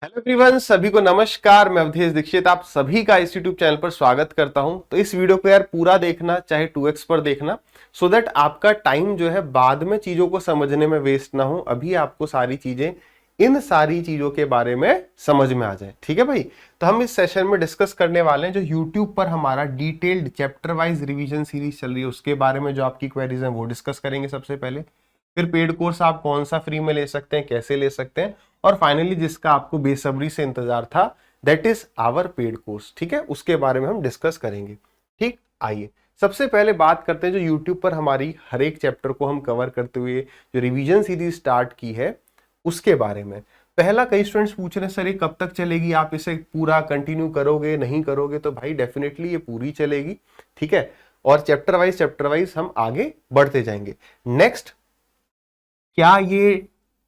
Hello everyone, सभी को नमस्कार। मैं अवधेश दीक्षित आप सभी का इस यूट्यूब चैनल पर स्वागत करता हूं। तो इस वीडियो को यार पूरा देखना, चाहे 2x पर देखना, सो दैट आपका टाइम जो है बाद में चीजों को समझने में वेस्ट ना हो। अभी आपको सारी चीजें, इन सारी चीजों के बारे में समझ में आ जाए। ठीक है भाई। तो हम इस सेशन में डिस्कस करने वाले हैं जो यूट्यूब पर हमारा detailed chapter wise revision series चल रही है, उसके बारे में जो आपकी क्वेरीज हैं वो डिस्कस करेंगे सबसे पहले। फिर पेड कोर्स आप कौन सा फ्री में ले सकते हैं, कैसे ले सकते हैं, और फाइनली जिसका आपको बेसब्री से इंतजार था, that is our paid course. ठीक है, उसके बारे में हम डिस्कस करेंगे। ठीक, आइए सबसे पहले बात करते हैं जो यूट्यूब पर हमारी हर एक चैप्टर को हम कवर करते हुए जो रिवीजन सीरीज स्टार्ट की है उसके बारे में। पहला, कई स्टूडेंट्स पूछ रहे हैं सर ये कब तक चलेगी, आप इसे पूरा कंटिन्यू करोगे नहीं करोगे? तो भाई डेफिनेटली ये पूरी चलेगी। ठीक है, और चैप्टर वाइज हम आगे बढ़ते जाएंगे। नेक्स्ट, क्या ये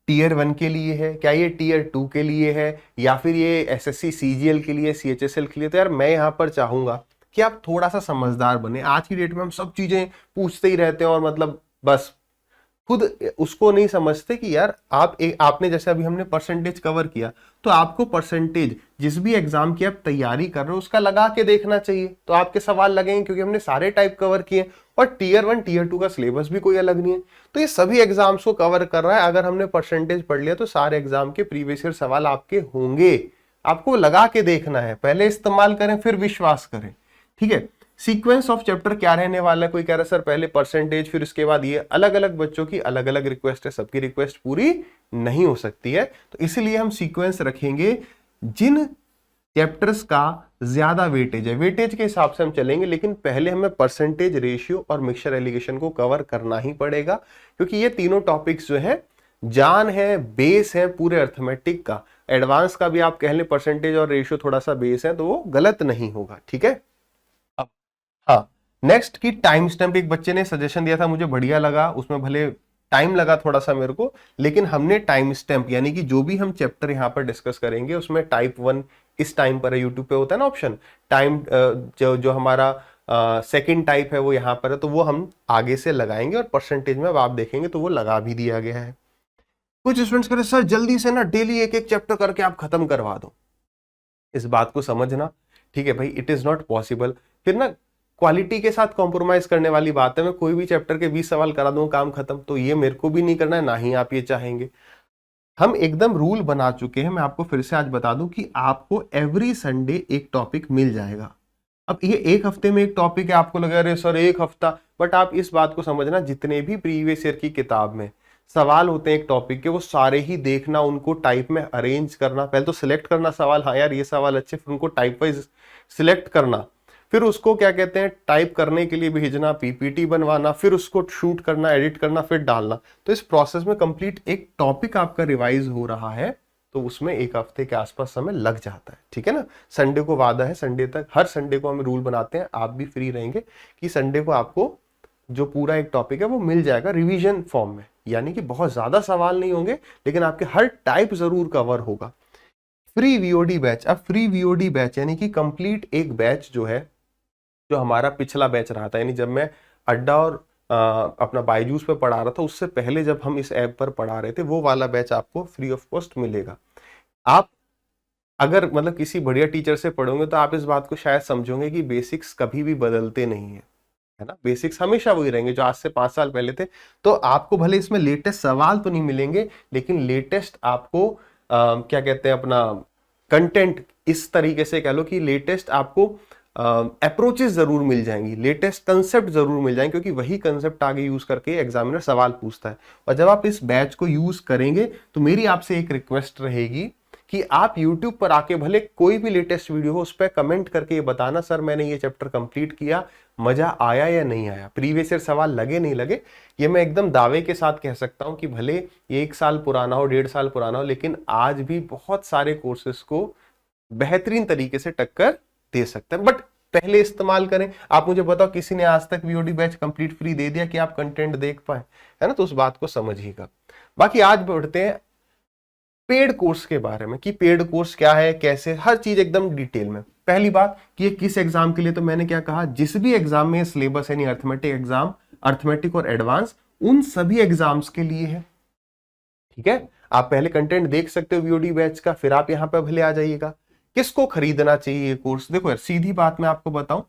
टीयर 1 के लिए है, क्या ये टीयर 2 के लिए है, या फिर ये एसएससी सीजीएल के लिए, सीएचएसएल के लिए? तो यार मैं यहां पर चाहूंगा कि आप थोड़ा सा समझदार बने। आज की डेट में हम सब चीजें पूछते ही रहते हैं और मतलब बस खुद उसको नहीं समझते कि यार आपने जैसे अभी हमने परसेंटेज कवर किया, तो आपको परसेंटेज जिस भी एग्जाम की आप तैयारी कर रहे हो उसका लगा के देखना चाहिए। तो आपके सवाल लगेंगे क्योंकि हमने सारे टाइप कवर किए, और टीयर 1 टीयर 2 का सिलेबस भी कोई अलग नहीं है। तो ये सभी एग्जाम्स को कवर कर रहा है। अगर हमने परसेंटेज पढ़ लिया तो सारे एग्जाम के प्रीवियस ईयर सवाल आपके होंगे। आपको लगा के देखना है, पहले इस्तेमाल करें फिर विश्वास करें। ठीक है, सीक्वेंस ऑफ चैप्टर क्या रहने वाला है? कोई कह रहा है सर पहले परसेंटेज फिर उसके बाद ये। अलग अलग बच्चों की अलग अलग रिक्वेस्ट है, सबकी रिक्वेस्ट पूरी नहीं हो सकती है, तो इसलिए हम सीक्वेंस रखेंगे। जिन चैप्टर्स का ज्यादा वेटेज है, वेटेज के हिसाब से हम चलेंगे, लेकिन पहले हमें परसेंटेज, रेशियो और मिक्सचर एलिगेशन को कवर करना ही पड़ेगा, क्योंकि ये तीनों टॉपिक्स जो है जान है, बेस है पूरे अर्थमेटिक का। एडवांस का भी आप कह लें परसेंटेज और रेशियो थोड़ा सा बेस है, तो वो गलत नहीं होगा। ठीक है, हाँ। नेक्स्ट की टाइम स्टैम्प, एक बच्चे ने सजेशन दिया था, मुझे बढ़िया लगा। उसमें भले टाइम लगा थोड़ा सा मेरे को, लेकिन हमने टाइम स्टैम्प यानी कि जो भी हम चैप्टर यहाँ पर डिस्कस करेंगे उसमें टाइप 1 इस टाइम पर है। यूट्यूब पे होता है ना ऑप्शन टाइम, जो जो हमारा सेकंड टाइप है वो यहाँ पर है, तो वो हम आगे से लगाएंगे, और परसेंटेज में अब आप देखेंगे तो वो लगा भी दिया गया है। कुछ स्टूडेंट्स कह रहे सर जल्दी से ना डेली एक एक चैप्टर करके आप खत्म करवा दो। इस बात को समझना। ठीक है भाई, इट इज नॉट पॉसिबल। फिर ना क्वालिटी के साथ कॉम्प्रोमाइज करने वाली बात है। मैं कोई भी चैप्टर के 20 सवाल करा दूं काम खत्म, तो ये मेरे को भी नहीं करना है, ना ही आप ये चाहेंगे। हम एकदम रूल बना चुके हैं। मैं आपको फिर से आज बता दूं कि आपको एवरी संडे एक टॉपिक मिल जाएगा। अब ये एक हफ्ते में एक टॉपिक है, आपको लगा अरे सर एक हफ्ता, बट आप इस बात को समझना, जितने भी प्रीवियस ईयर की किताब में सवाल होते हैं एक टॉपिक के, वो सारे ही देखना, उनको टाइप में अरेंज करना। पहले तो सिलेक्ट करना सवाल, हाँ यार ये सवाल अच्छे, फिर उनको टाइप वाइज सिलेक्ट करना, फिर उसको क्या कहते हैं टाइप करने के लिए भेजना, पीपीटी बनवाना, फिर उसको शूट करना, एडिट करना, फिर डालना। तो इस प्रोसेस में कंप्लीट एक टॉपिक आपका रिवाइज हो रहा है, तो उसमें एक हफ्ते के आसपास समय लग जाता है। ठीक है ना। संडे को वादा है, संडे तक, हर संडे को हम रूल बनाते हैं, आप भी फ्री रहेंगे कि संडे को आपको जो पूरा एक टॉपिक है वो मिल जाएगा रिवीजन फॉर्म में। यानी कि बहुत ज्यादा सवाल नहीं होंगे, लेकिन आपके हर टाइप जरूर कवर होगा। फ्री वीओडी बैच, अब फ्री वीओडी बैच यानी कि कंप्लीट एक बैच जो है, जो हमारा पिछला बैच रहा था, यानी जब मैं अड्डा और अपना बायजूस पे पढ़ा रहा था, उससे पहले जब हम इस ऐप पर पढ़ा रहे थे, वो वाला बैच आपको फ्री ऑफ कॉस्ट मिलेगा। आप अगर मतलब किसी बढ़िया टीचर से पढ़ोगे तो आप इस बात को शायद समझोगे कि बेसिक्स कभी भी बदलते नहीं है ना। बेसिक्स हमेशा वही रहेंगे जो आज से 5 साल पहले थे। तो आपको भले इसमें लेटेस्ट सवाल तो नहीं मिलेंगे, लेकिन लेटेस्ट आपको क्या कहते हैं अपना कंटेंट, इस तरीके से कह लो कि लेटेस्ट आपको अप्रोचेस जरूर मिल जाएंगी, लेटेस्ट कंसेप्ट जरूर मिल जाएंगे, क्योंकि वही कंसेप्ट आगे यूज करके एग्जामिनर सवाल पूछता है। और जब आप इस बैच को यूज करेंगे तो मेरी आपसे एक रिक्वेस्ट रहेगी कि आप YouTube पर आके भले कोई भी लेटेस्ट वीडियो हो उस पर कमेंट करके ये बताना सर मैंने ये चैप्टर कंप्लीट किया, मजा आया या नहीं आया, प्रीवियस ईयर सवाल लगे नहीं लगे। ये मैं एकदम दावे के साथ कह सकता हूं कि भले ये 1 साल पुराना हो, 1.5 साल पुराना हो, लेकिन आज भी बहुत सारे कोर्सेस को बेहतरीन तरीके से टक्कर दे सकते हैं। बट पहले इस्तेमाल करें। आप मुझे बताओ किसी ने आज तक वीओडी बैच कंप्लीट फ्री दे दिया कि आप कंटेंट देख पाए, है ना? तो उस बात को समझिएगा। बाकी आज बढ़ते हैं पेड कोर्स के बारे में कि पेड कोर्स क्या है, कैसे, हर चीज एकदम डिटेल में। पहली बात कि ये किस एग्जाम के लिए, तो मैंने क्या कहा, जिस भी एग्जाम में सिलेबस यानी अर्थमेटिक एग्जाम, अर्थमेटिक और एडवांस, उन सभी एग्जाम्स के लिए है। ठीक है, आप पहले कंटेंट देख सकते हो वीओडी बैच का, फिर आप यहाँ पे भले आ जाइएगा। किसको खरीदना चाहिए ये कोर्स? देखो यार, सीधी बात मैं आपको बताऊं,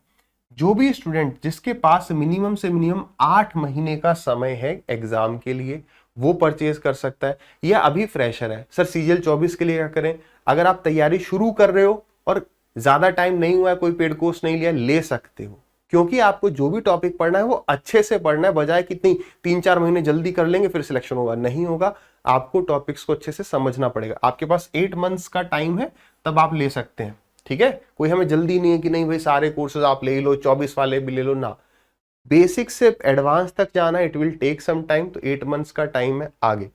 जो भी स्टूडेंट जिसके पास मिनिमम से मिनिमम 8 महीने का समय है एग्जाम के लिए, वो परचेज कर सकता है। या अभी फ्रेशर है, सर सीजीएल 24 के लिए क्या करें? अगर आप तैयारी शुरू कर रहे हो और ज्यादा टाइम नहीं हुआ है, कोई पेड कोर्स नहीं लिया, ले सकते हो, क्योंकि आपको जो भी टॉपिक पढ़ना है वो अच्छे से पढ़ना है, बजाय कितनी 3-4 महीने जल्दी कर लेंगे फिर सिलेक्शन होगा, नहीं होगा। आपको टॉपिक्स को अच्छे से समझना पड़ेगा। आपके पास 8 मंथ्स का टाइम है, तब आप ले सकते हैं, ठीक है। कोई हमें जल्दी नहीं है कि नहीं भाई सारे कोर्सेज आप ले लो, 24 वाले भी ले लो ना। बेसिक से एडवांस तक जाना, it will take some time, तो 8 मंथ्स का टाइम है आगे।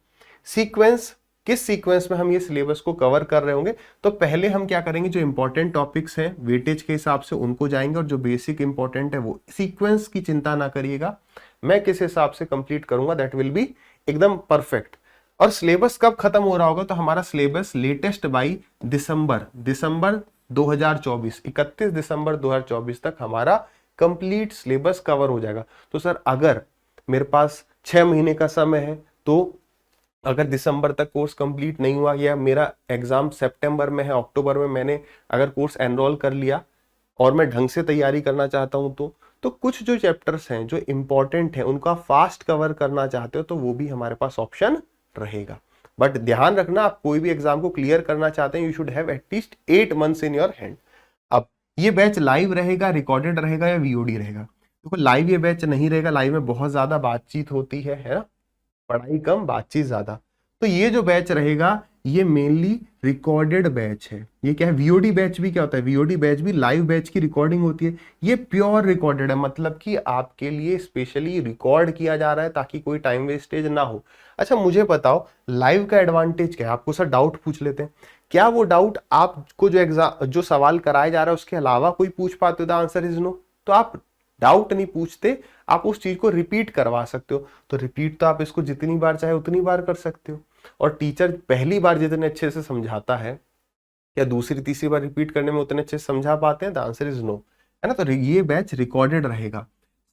सीक्वेंस, किस सीक्वेंस में हम ये सिलेबस को कवर कर रहे होंगे? तो पहले हम क्या करेंगे, जो इंपॉर्टेंट टॉपिक्स हैं वेटेज के हिसाब से उनको जाएंगे, और जो बेसिक इंपॉर्टेंट है वो। सीक्वेंस की चिंता ना करिएगा, मैं किस हिसाब से कंप्लीट करूंगा, दैट विल बी एकदम परफेक्ट। और सिलेबस कब खत्म हो रहा होगा? तो हमारा सिलेबस लेटेस्ट बाई दिसंबर 2024, 31 दिसंबर 2024 तक हमारा कंप्लीट सिलेबस कवर हो जाएगा। तो सर अगर मेरे पास 6 महीने का समय है, तो अगर दिसंबर तक कोर्स कंप्लीट नहीं हुआ, या मेरा एग्जाम सितंबर में है, अक्टूबर में मैंने अगर कोर्स एनरोल कर लिया और मैं ढंग से तैयारी करना चाहता हूं, तो कुछ जो चैप्टर्स हैं जो इंपॉर्टेंट हैं उनका फास्ट कवर करना चाहते हो, तो वो भी हमारे पास ऑप्शन रहेगा। बट ध्यान रखना, आप कोई भी एग्जाम को क्लियर करना चाहते हैं, you should have at least 8 months in your hand. अब ये बैच लाइव रहेगा, रिकॉर्डेड रहेगा, या वीओडी रहेगा? देखो लाइव ये बैच नहीं रहेगा, लाइव में बहुत ज्यादा बातचीत होती है ना, पढ़ाई कम बातचीत ज्यादा। तो ये जो बैच रहेगा ये मेनली रिकॉर्डेड बैच है। ये क्या है? वीओडी बैच भी क्या होता है? वीओडी बैच भी लाइव बैच की रिकॉर्डिंग होती है। ये प्योर रिकॉर्डेड है, मतलब कि आपके लिए स्पेशली रिकॉर्ड किया जा रहा है ताकि कोई टाइम वेस्टेज ना हो। अच्छा मुझे बताओ, लाइव का एडवांटेज क्या है? आपको सर डाउट पूछ लेते हैं, क्या वो डाउट आपको जो एग्जाम जो सवाल कराया जा रहा है उसके अलावा कोई पूछ पाते हो? The answer is no. तो आप डाउट नहीं पूछते, आप उस चीज को रिपीट करवा सकते हो। तो रिपीट तो आप इसको जितनी बार चाहे उतनी बार कर सकते हो। और टीचर पहली बार जितने अच्छे से समझाता है, या दूसरी तीसरी बार रिपीट करने में उतने अच्छे से समझा पाते हैं? द आंसर इज नो, है ना। तो ये बैच रिकॉर्डेड रहेगा।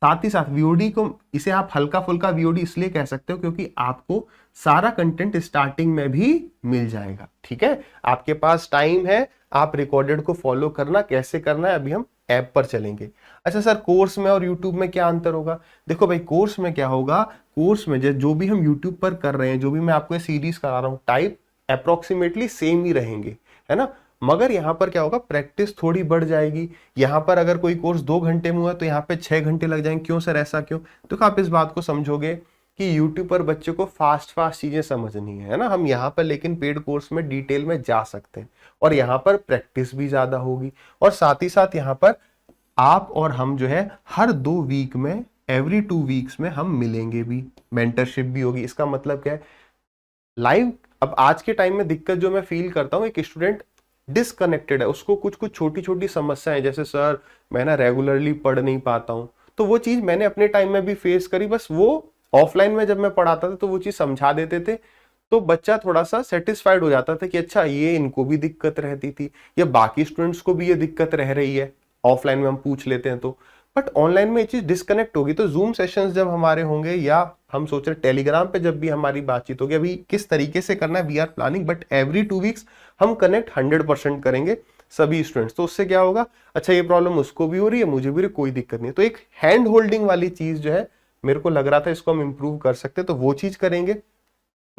साथ ही साथ वीओडी को, इसे आप हल्का फुल्का वीओडी इसलिए कह सकते हो क्योंकि आपको सारा कंटेंट स्टार्टिंग में भी मिल जाएगा, ठीक है। आपके पास टाइम है, आप रिकॉर्डेड को फॉलो करना, कैसे करना है अभी हम ऐप पर चलेंगे। अच्छा सर कोर्स में और यूट्यूब में क्या अंतर होगा? देखो भाई कोर्स में क्या होगा, कोर्स में जो भी हम यूट्यूब पर कर रहे हैं, जो भी मैं आपको सीरीज करा रहा हूँ, टाइप अप्रोक्सीमेटली सेम ही रहेंगे, है ना। मगर यहाँ पर क्या होगा, प्रैक्टिस थोड़ी बढ़ जाएगी। यहाँ पर अगर कोई कोर्स 2 घंटे में हुआ तो यहाँ पे 6 घंटे लग जाएंगे। क्यों सर, ऐसा क्यों? तो आप इस बात को समझोगे कि यूट्यूब पर बच्चे को फास्ट चीजें समझनी है ना। हम यहाँ पर लेकिन पेड कोर्स में डिटेल में जा सकते हैं, और यहाँ पर प्रैक्टिस भी ज्यादा होगी। और साथ ही साथ यहाँ पर आप और हम जो है हर 2 वीक में, एवरी 2 वीक्स में हम मिलेंगे भी, मेंटरशिप भी होगी। इसका मतलब क्या है, लाइव। अब आज के टाइम में दिक्कत जो मैं फील करता हूँ, एक स्टूडेंट डिसकनेक्टेड है, उसको कुछ कुछ छोटी छोटी समस्याएं, जैसे सर मैं ना रेगुलरली पढ़ नहीं पाता हूँ। तो वो चीज मैंने अपने टाइम में भी फेस करी, बस वो ऑफलाइन में जब मैं पढ़ाता था तो वो चीज समझा देते थे, तो बच्चा थोड़ा सा सेटिस्फाइड हो जाता था कि अच्छा ये इनको भी दिक्कत रहती थी, या बाकी स्टूडेंट्स को भी ये दिक्कत रह रही है, ऑफलाइन में हम पूछ लेते हैं तो। बट ऑनलाइन में ये चीज डिस्कनेक्ट होगी। तो जूम सेशंस जब हमारे होंगे, या हम सोच रहे टेलीग्राम पे जब भी हमारी बातचीत होगी, अभी किस तरीके से करना है we are planning, but every 2 weeks हम कनेक्ट 100% करेंगे सभी स्टूडेंट्स। तो उससे क्या होगा, अच्छा ये प्रॉब्लम उसको भी हो रही है, मुझे भी कोई दिक्कत नहीं है। तो एक हैंड होल्डिंग वाली चीज जो है, मेरे को लग रहा था इसको हम इंप्रूव कर सकते हैं, तो वो चीज करेंगे।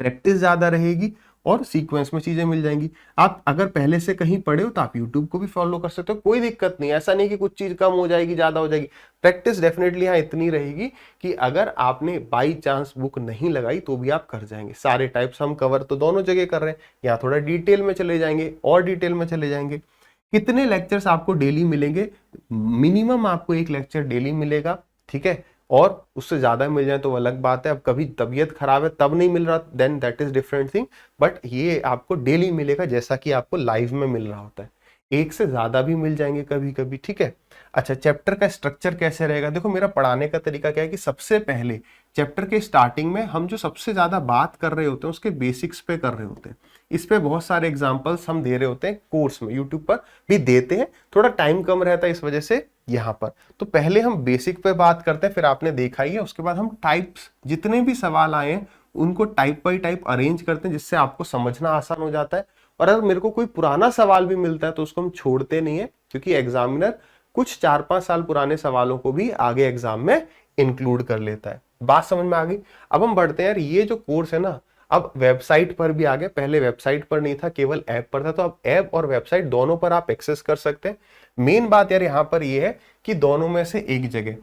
प्रैक्टिस ज्यादा रहेगी और सीक्वेंस में चीजें मिल जाएंगी। आप अगर पहले से कहीं पढ़े हो तो आप यूट्यूब को भी फॉलो कर सकते हो, कोई दिक्कत नहीं। ऐसा नहीं कि कुछ चीज कम हो जाएगी ज्यादा हो जाएगी। प्रैक्टिस डेफिनेटली यहाँ इतनी रहेगी कि अगर आपने बाई चांस बुक नहीं लगाई तो भी आप कर जाएंगे। सारे टाइप्स हम कवर तो दोनों जगह कर रहे हैं, यहाँ थोड़ा डिटेल में चले जाएंगे और डिटेल में चले जाएंगे। कितने लेक्चर्स आपको डेली मिलेंगे? मिनिमम आपको 1 लेक्चर डेली मिलेगा, ठीक है। और उससे ज्यादा मिल जाए तो वो अलग बात है। अब कभी तबीयत खराब है तब नहीं मिल रहा, then that is different thing. But ये आपको डेली मिलेगा जैसा कि आपको लाइव में मिल रहा होता है। 1 से ज्यादा भी मिल जाएंगे कभी कभी, ठीक है। अच्छा चैप्टर का स्ट्रक्चर कैसे रहेगा? देखो मेरा पढ़ाने का तरीका क्या है कि सबसे पहले चैप्टर के स्टार्टिंग में हम जो सबसे ज्यादा बात कर रहे होते हैं उसके बेसिक्स पे कर रहे होते हैं। इस पे बहुत सारे एग्जांपल्स हम दे रहे होते हैं कोर्स में, यूट्यूब पर भी देते हैं, थोड़ा टाइम कम रहता है इस वजह से यहाँ पर। तो पहले हम बेसिक पे बात करते हैं, फिर आपने देखा ही है, उसके बाद हम टाइप्स जितने भी सवाल आए उनको टाइप बाई टाइप अरेंज करते हैं जिससे आपको समझना आसान हो जाता है। और अगर मेरे को कोई पुराना सवाल भी मिलता है तो उसको हम छोड़ते नहीं है, क्योंकि एग्जामिनर कुछ 4-5 साल पुराने सवालों को भी आगे एग्जाम में इंक्लूड कर लेता है। बात समझ में आ गई। अब हम बढ़ते हैं यार, ये जो कोर्स है ना अब वेबसाइट पर भी आ गया। पहले वेबसाइट पर नहीं था, केवल ऐप पर था, तो अब ऐप और वेबसाइट दोनों पर आप एक्सेस कर सकते हैं। मेन बात यार यहाँ पर ये है कि दोनों में से एक जगह,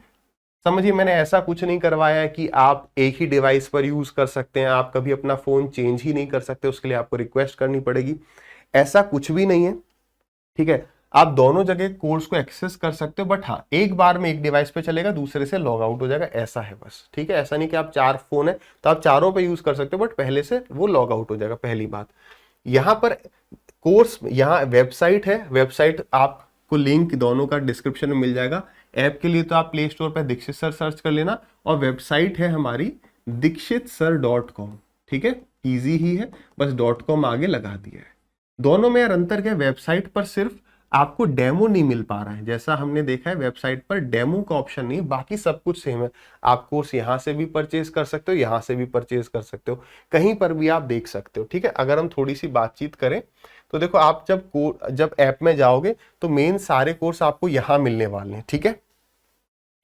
समझिए मैंने ऐसा कुछ नहीं करवाया है कि आप एक ही डिवाइस पर यूज कर सकते हैं, आप कभी अपना फोन चेंज ही नहीं कर सकते, उसके लिए आपको रिक्वेस्ट करनी पड़ेगी, ऐसा कुछ भी नहीं है। ठीक है, आप दोनों जगह कोर्स को एक्सेस कर सकते हो, बट हाँ एक बार में एक डिवाइस पे चलेगा, दूसरे से लॉग आउट हो जाएगा, ऐसा है बस। ठीक है, ऐसा नहीं कि आप 4 फोन है तो आप चारों पे यूज कर सकते हो, बट पहले से वो लॉग आउट हो जाएगा। पहली बात यहाँ पर कोर्स, यहाँ वेबसाइट है, वेबसाइट आपको लिंक दोनों का डिस्क्रिप्शन में मिल जाएगा। ऐप के लिए तो आप प्ले स्टोर पर दीक्षित सर सर्च कर लेना, और वेबसाइट है हमारी dikshitsir.com। ठीक है, इजी ही है, बस .com आगे लगा दिया है। दोनों में यार अंतर क्या है, वेबसाइट पर सिर्फ आपको डेमो नहीं मिल पा रहा है, जैसा हमने देखा है वेबसाइट पर डेमो का ऑप्शन नहीं, बाकी सब कुछ सेम है। आप कोर्स यहाँ से भी परचेज कर सकते हो, यहाँ से भी परचेज कर सकते हो, कहीं पर भी आप देख सकते हो। ठीक है, अगर हम थोड़ी सी बातचीत करें तो देखो, आप जब ऐप में जाओगे तो मेन सारे कोर्स आपको यहाँ मिलने वाले हैं। ठीक है,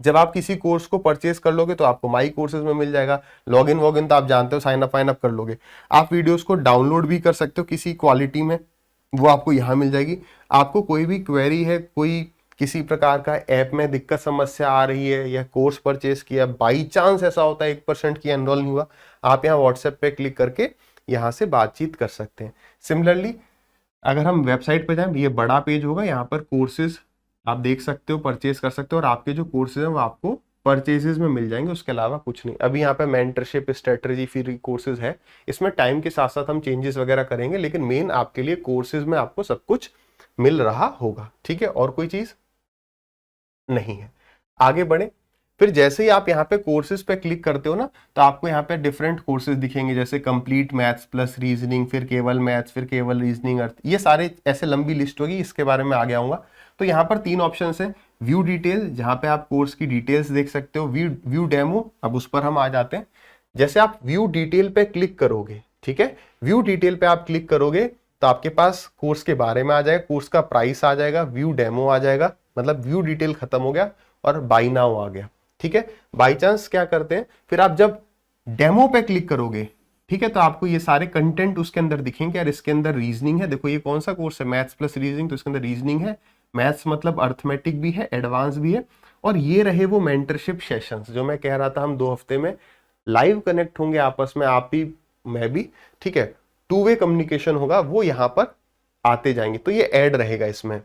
जब आप किसी कोर्स को परचेज कर लोगे तो आपको माई कोर्सेज में मिल जाएगा। लॉगिन वॉगिन तो आप जानते हो, साइन अप फाइन अप कर लोगे। आप वीडियोस को डाउनलोड भी कर सकते हो किसी क्वालिटी में, वो आपको यहाँ मिल जाएगी। आपको कोई भी क्वेरी है, कोई किसी प्रकार का ऐप में दिक्कत समस्या आ रही है, या कोर्स परचेज किया, बाई चांस ऐसा होता है 1% की एनरोल नहीं हुआ, आप यहाँ व्हाट्सएप पे क्लिक करके यहाँ से बातचीत कर सकते हैं। सिमिलरली अगर हम वेबसाइट पे जाएं, ये बड़ा पेज होगा, यहाँ पर कोर्सेज आप देख सकते हो, परचेज कर सकते हो, और आपके जो कोर्सेज हैं वो आपको परचेजेस में मिल जाएंगे, उसके अलावा कुछ नहीं। अभी यहाँ पे मेंटरशिप, स्ट्रेटजी, फ्री कोर्सेज है, इसमें टाइम के साथ साथ हम चेंजेस वगैरह करेंगे, लेकिन मेन आपके लिए कोर्सेज में आपको सब कुछ मिल रहा होगा। ठीक है, और कोई चीज नहीं है। आगे बढ़े, फिर जैसे ही आप यहाँ पे कोर्सेज पे क्लिक करते हो ना, तो आपको यहाँ पे डिफरेंट कोर्सेज दिखेंगे, जैसे कंप्लीट मैथ्स प्लस रीजनिंग, फिर केवल मैथ्स, फिर केवल रीजनिंग, अर्थ, ये सारे ऐसे लंबी लिस्ट होगी, इसके बारे में आगे आऊंगा। तो यहाँ पर 3 ऑप्शन है, व्यू डिटेल, जहाँ पे आप कोर्स की डिटेल्स देख सकते हो, व्यू डेमो, अब उस पर हम आ जाते हैं। जैसे आप व्यू डिटेल पे क्लिक करोगे, ठीक है, व्यू डिटेल पे आप क्लिक करोगे तो आपके पास कोर्स के बारे में आ जाएगा, कोर्स का प्राइस आ जाएगा, व्यू डेमो आ जाएगा, मतलब व्यू डिटेल खत्म हो गया और बाय नाउ आ गया। ठीक है, बाई चांस क्या करते हैं, फिर आप जब डेमो पे क्लिक करोगे, ठीक है, तो आपको ये सारे कंटेंट उसके अंदर दिखेंगे। यार इसके अंदर रीजनिंग है, देखो ये कौन सा कोर्स है, मैथ्स प्लस रीजनिंग, तो इसके अंदर रीजनिंग है, मैथ्स मतलब अर्थमेटिक भी है, एडवांस भी है, और ये रहे वो मेंटरशिप सेशंस जो मैं कह रहा था, हम 2 हफ्ते में लाइव कनेक्ट होंगे आपस में, आप भी मैं भी। ठीक है, 2 वे कम्युनिकेशन होगा, वो यहाँ पर आते जाएंगे, तो ये ऐड रहेगा इसमें।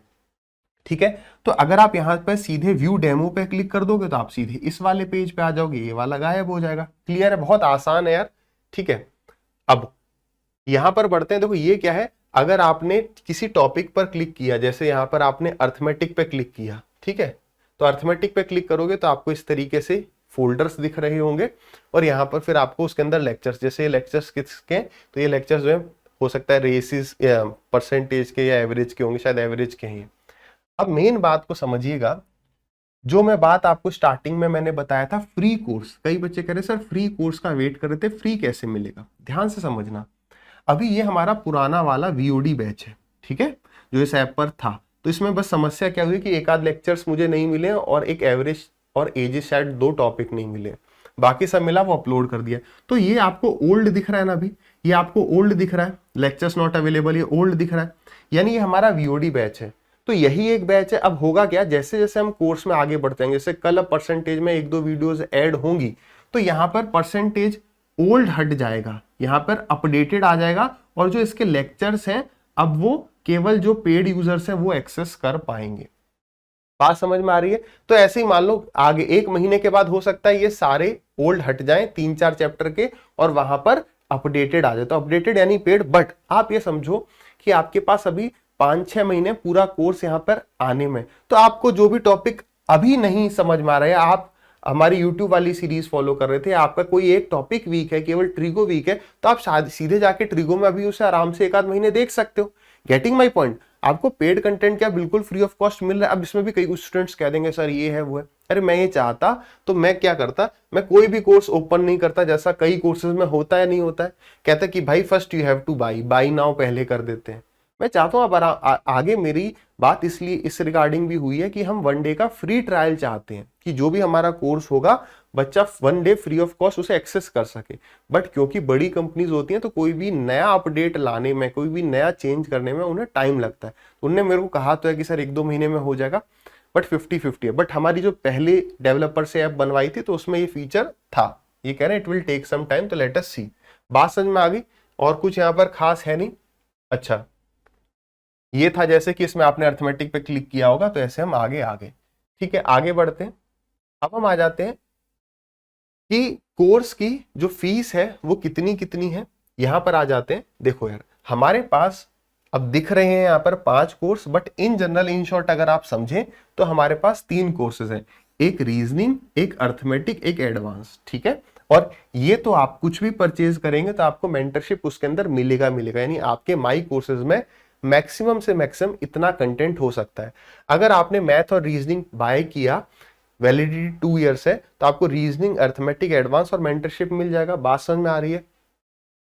ठीक है, तो अगर आप यहाँ पर सीधे व्यू डेमो पे क्लिक कर दोगे तो आप सीधे इस वाले पेज पे आ जाओगे, ये वाला गायब हो जाएगा। क्लियर है, बहुत आसान है यार। ठीक है, अब यहां पर बढ़ते हैं। देखो ये क्या है, अगर आपने किसी टॉपिक पर क्लिक किया, जैसे यहां पर आपने अर्थमेटिक पे क्लिक किया, ठीक है, तो अर्थमेटिक पे क्लिक करोगे तो आपको इस तरीके से फोल्डर्स दिख रहे होंगे, और यहाँ पर फिर आपको उसके अंदर लेक्चर्स, जैसे लेक्चर्स किसके, तो ये लेक्चर्स जो है हो सकता है रेसिस या परसेंटेज के या एवरेज के होंगे, शायद एवरेज के हैं। अब मेन बात को समझिएगा, जो मैं बात आपको स्टार्टिंग में मैंने बताया था, फ्री कोर्स, कई बच्चे कह रहे सर फ्री कोर्स का वेट कर रहे थे, फ्री कैसे मिलेगा, ध्यान से समझना। अभी ये हमारा पुराना वाला वीओडी बैच है, ठीक है, जो इस ऐप पर था, तो इसमें बस समस्या क्या हुई कि एक आध लेक्चर्स मुझे नहीं मिले, और एक एवरेज और एजेस शायद 2 टॉपिक नहीं मिले, बाकी सब मिला वो अपलोड कर दिया। तो ये आपको ओल्ड दिख रहा है ना, अभी ये आपको ओल्ड दिख रहा है, लेक्चर्स नॉट अवेलेबल, ये ओल्ड दिख रहा है, यानी ये हमारा वीओडी बैच है। तो यही एक बैच है। अब होगा क्या, जैसे जैसे हम कोर्स में आगे बढ़ते हैं, जैसे कल अब परसेंटेज में 1-2 वीडियोस ऐड होंगी, तो यहाँ पर परसेंटेज ओल्ड हट जाएगा, यहाँ पर अपडेटेड आ जाएगा, और जो इसके लेक्चर्स हैं अब वो केवल जो पेड यूजर्स हैं वो एक्सेस कर पाएंगे। बात समझ में आ रही है? तो ऐसे ही मान लो आगे 1 महीने के बाद हो सकता है ये सारे ओल्ड हट जाएं 3-4 चैप्टर के, और वहां पर अपडेटेड आ जाए। तो अपडेटेड यानी पेड, बट आप ये समझो कि आपके पास अभी 5-6 महीने पूरा कोर्स यहाँ पर आने में, तो आपको जो भी टॉपिक अभी नहीं समझ में आ रहा है, आप हमारी YouTube वाली सीरीज फॉलो कर रहे थे, आपका कोई एक टॉपिक वीक है, केवल ट्रिगो वीक है, तो आप सीधे जाके ट्रिगो में अभी उसे आराम से 1-8 महीने देख सकते हो। Getting my point? आपको पेड कंटेंट क्या बिल्कुल फ्री ऑफ कॉस्ट मिल रहा है। अब इसमें भी कई स्टूडेंट्स कह देंगे सर ये है वो है, अरे मैं ये चाहता तो मैं क्या करता, मैं कोई भी कोर्स ओपन नहीं करता जैसा कई कोर्सेज में होता है नहीं होता है। कहता है कि भाई first you have two by now पहले कर देते हैं। मैं चाहता हूँ अब आगे मेरी बात इसलिए इस रिगार्डिंग भी हुई है कि हम 1 डे का फ्री ट्रायल चाहते हैं कि जो भी हमारा कोर्स होगा बच्चा 1 डे फ्री ऑफ कॉस्ट उसे एक्सेस कर सके। बट क्योंकि बड़ी कंपनीज होती हैं तो कोई भी नया अपडेट लाने में, कोई भी नया चेंज करने में उन्हें टाइम लगता है। उनने मेरे को कहा तो है कि सर 1-2 महीने में हो जाएगा, बट 50-50 है। बट हमारी जो पहले डेवलपर से ऐप बनवाई थी तो उसमें ये फीचर था। ये कह रहे हैं it will take some time, तो लेट अस सी। बात समझ में आ गई? और कुछ यहाँ पर खास है नहीं। अच्छा, ये था जैसे कि इसमें आपने अर्थमेटिक पे क्लिक किया होगा तो ऐसे हम आगे आ गए। ठीक है, आगे बढ़ते हैं। अब हम आ जाते हैं कि कोर्स की जो फीस है वो कितनी कितनी है। यहां पर आ जाते हैं। देखो यार, हमारे पास अब दिख रहे हैं यहाँ पर 5 course, but in general in short अगर आप समझें तो हमारे पास 3 कोर्सेज हैं, एक रीजनिंग, एक अर्थमेटिक, एक एडवांस। ठीक है, और ये तो आप कुछ भी परचेज करेंगे तो आपको मेंटरशिप उसके अंदर मिलेगा, यानी आपके माई कोर्सेज में मैक्सिमम से मैक्सिमम इतना कंटेंट हो सकता है। अगर आपने मैथ और रीजनिंग बाय किया, वैलिडिटी 2 ईयर्स है, तो आपको रीजनिंग, अर्थमेटिक, एडवांस और मेंटरशिप मिल जाएगा। बात समझ में आ रही है?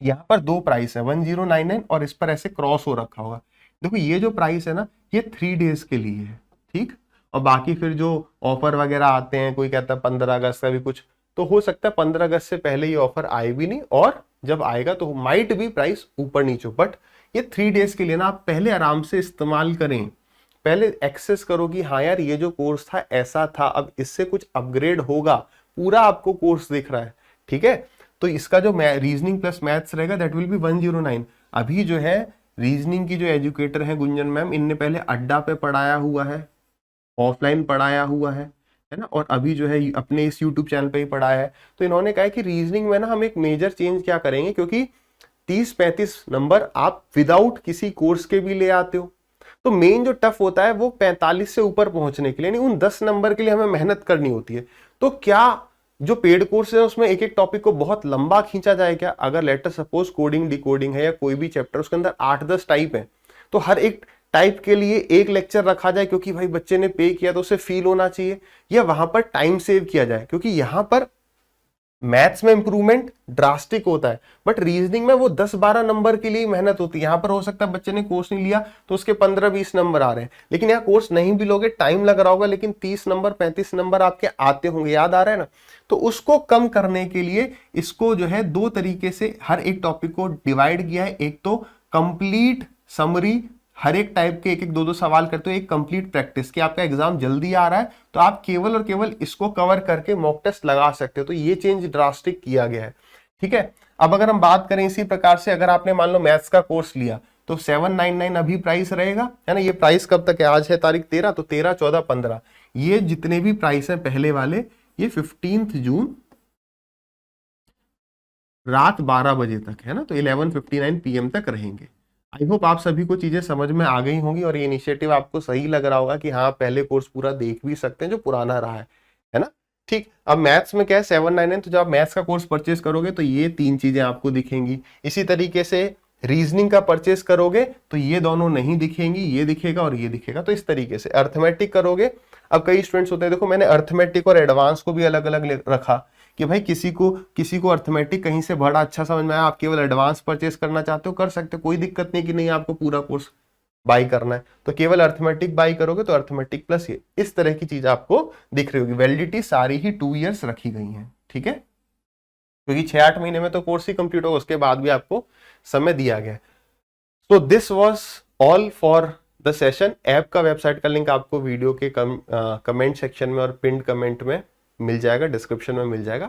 यहाँ पर 2 प्राइस है, 1099 और इस पर ऐसे क्रॉस हो रखा होगा। देखो ये जो प्राइस है ना, ये 3 डेज के लिए है। ठीक, और बाकी फिर जो ऑफर वगैरह आते हैं, कोई कहता है 15 अगस्त का भी कुछ, तो हो सकता है 15 अगस्त से पहले ये ऑफर आए भी नहीं, और जब आएगा तो माइट भी प्राइस ऊपर नीचे। बट ये 3 डेज के लिए ना, आप पहले आराम से इस्तेमाल करें, पहले एक्सेस करो कि हाँ यार ये जो कोर्स था ऐसा था, अब इससे कुछ अपग्रेड होगा। पूरा आपको कोर्स दिख रहा है। ठीक है, तो इसका जो रीजनिंग प्लस मैथ्स रहेगा दैट विल बी 109। अभी जो है रीजनिंग की जो एजुकेटर है गुंजन मैम, इनने पहले अड्डा पे पढ़ाया हुआ है, ऑफलाइन पढ़ाया हुआ है ना, और अभी जो है अपने इस यूट्यूब चैनल पे ही पढ़ाया है। तो इन्होंने कहा कि रीजनिंग में ना हम एक मेजर चेंज क्या करेंगे, क्योंकि 30-35 नंबर आप विदाउट किसी कोर्स के भी ले आते हो, तो मेन जो टफ होता है वो 45 से ऊपर पहुंचने के लिए, नहीं उन 10 नंबर के लिए हमें मेहनत करनी होती है। तो क्या जो पेड कोर्स है उसमें एक एक टॉपिक को बहुत लंबा खींचा जाए क्या? अगर लेटर सपोज कोडिंग डिकोडिंग है या कोई भी चैप्टर, उसके अंदर 8-10 टाइप है, तो हर एक टाइप के लिए एक लेक्चर रखा जाए, क्योंकि भाई बच्चे ने पे किया तो उसे फील होना चाहिए, या वहां पर टाइम सेव किया जाए, क्योंकि यहां पर मैथ्स में इंप्रूवमेंट ड्रास्टिक होता है, बट रीजनिंग में वो 10-12 नंबर के लिए मेहनत होती है। यहां पर हो सकता है बच्चे ने कोर्स नहीं लिया तो उसके 15-20 नंबर आ रहे हैं, लेकिन यहाँ कोर्स नहीं भी लोगे, टाइम लग रहा होगा, लेकिन 30 नंबर 35 नंबर आपके आते होंगे, याद आ रहा है ना। तो उसको कम करने के लिए इसको जो है 2 तरीके से हर एक टॉपिक को डिवाइड किया है। एक तो कंप्लीट समरी, हर एक टाइप के 1-1 2-2 सवाल करते हो, एक कंप्लीट प्रैक्टिस कि आपका एग्जाम जल्दी आ रहा है तो आप केवल और केवल इसको कवर करके मॉक टेस्ट लगा सकते हो। तो ये चेंज ड्रास्टिक किया गया है। ठीक है, अब अगर हम बात करें इसी प्रकार से, अगर आपने मान लो मैथ्स का कोर्स लिया तो 799 अभी प्राइस रहेगा, है ना। ये प्राइस कब तक है? आज है तारीख 13, तो 13, 14, 15, ये जितने भी प्राइस है पहले वाले, ये 15 जून रात 12 बजे तक, है ना, तो 11:59 PM तक रहेंगे। आई होप आप सभी को चीजें समझ में आ गई होंगी और ये इनिशिएटिव आपको सही लग रहा होगा कि हाँ पहले कोर्स पूरा देख भी सकते हैं जो पुराना रहा है ना। ठीक, अब मैथ्स में क्या है 799, तो जब आप मैथ्स का कोर्स परचेज करोगे तो ये 3 चीजें आपको दिखेंगी। इसी तरीके से रीजनिंग का परचेज करोगे तो ये दोनों नहीं दिखेंगी, ये दिखेगा और ये दिखेगा। तो इस तरीके से अर्थमेटिक करोगे, अब कई स्टूडेंट्स होते हैं, देखो मैंने अर्थमेटिक और एडवांस को भी अलग अलग रखा कि भाई किसी को अर्थमेटिक कहीं से बड़ा अच्छा समझ में आया, आप केवल एडवांस परचेस करना चाहते हो, कर सकते हो, कोई दिक्कत नहीं कि नहीं आपको पूरा कोर्स बाई करना है, तो केवल अर्थमेटिक बाई करोगे तो अर्थमेटिक प्लस ये, इस तरह की चीज आपको दिख रही होगी। वैलिडिटी सारी ही 2 ईयर्स रखी गई है। ठीक है, क्योंकि 6-8 महीने में तो कोर्स ही कंप्लीट होगा, उसके बाद भी आपको समय दिया गया है। So this was all for the session. App का, वेबसाइट का लिंक आपको वीडियो के कमेंट सेक्शन में और पिन कमेंट में मिल जाएगा, डिस्क्रिप्शन में मिल जाएगा।